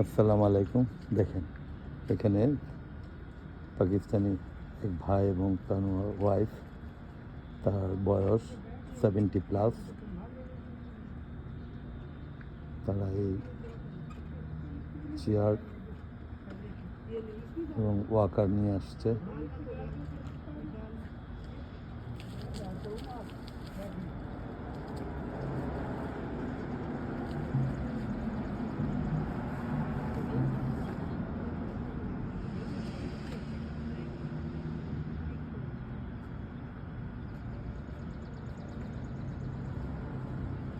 আসসালামু আলাইকুম। দেখেন এখানে পাকিস্তানি এক ভাই এবং তার ওয়াইফ, তার বয়স 70+। তারা এই চেয়ার এবং ওয়াকার নিয়ে আসছে।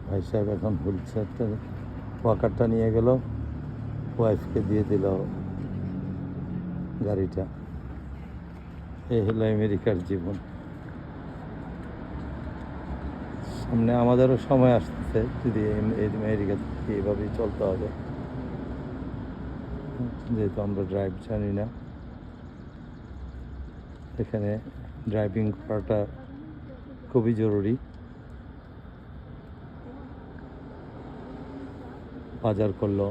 ভাই সাহেব এখন হুইল চেয়ারটা ওয়াকারটা নিয়ে গেল, ওয়াইফকে দিয়ে দিল গাড়িটা। এই হলো আমেরিকার জীবন। সামনে আমাদেরও সময় আসতেছে, যদি আমেরিকা থেকে এভাবেই চলতে হবে, যেহেতু আমরা ড্রাইভ জানি না। এখানে ড্রাইভিং করাটা খুবই জরুরি। বাজার করলো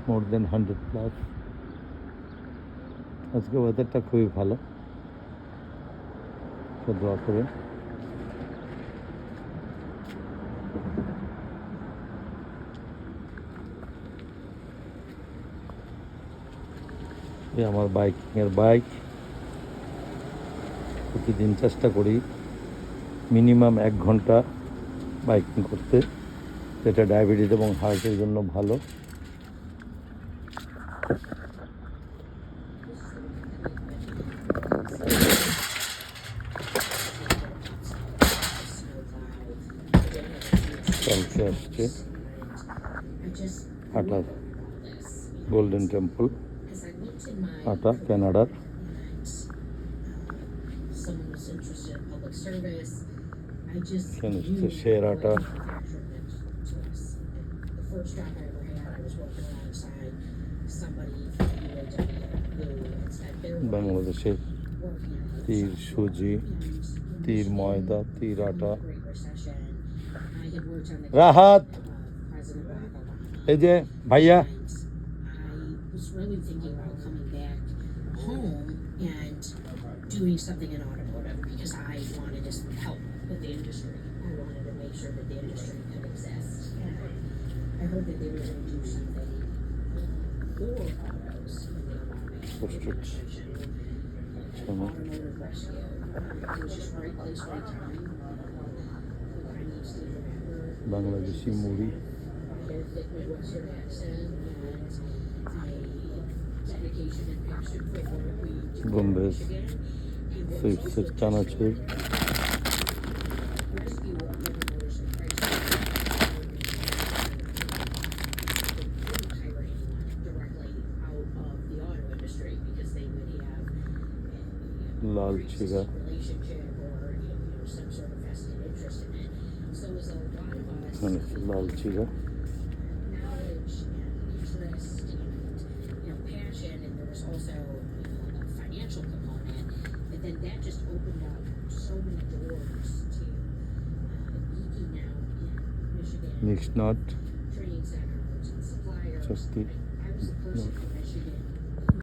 মোর দেন 100+। আজকে ওয়েদারটা খুবই ভালো, দোয়া করে। এই আমার বাইকিংয়ের বাইক। প্রতিদিন চেষ্টা করি মিনিমাম 1 ঘন্টা বাইকিং করতে, যেটা ডায়াবেটিস এবং হার্টের জন্য ভালো। কালকে আসছে আটা গোল্ডেন টেম্পল, আটা কানাডার। এখানে হচ্ছে শের আটা। বাংলাদেশের তীর সুজি, তীর ময়দা, তীর আটা। রাহাত, এই যে ভাইয়া, doing something in automotive because I wanted to help with the industry. I wanted to make sure that the industry could exist. And I heard that they were going to do something for autos in the automotive rescue. It was just right place, right time. I need to remember Bangladeshi মুড়ি, their thick Midwestern accent and a dedication and passion for what we do in গম্বেজ, Michigan. সুইটসের chanachur, Rescue workers and crisis hire anyone directly out of the auto industry because they would have Lal a চিরা, relationship or some sort of vested interest in it. So it was a lot of us এখানে লাল চিরা। knowledge and interest and passion, and there was also a financial component. But then that just opened up so many doors to geeking out in Michigan, mix not, training centers and suppliers. Just the- I was the person from Michigan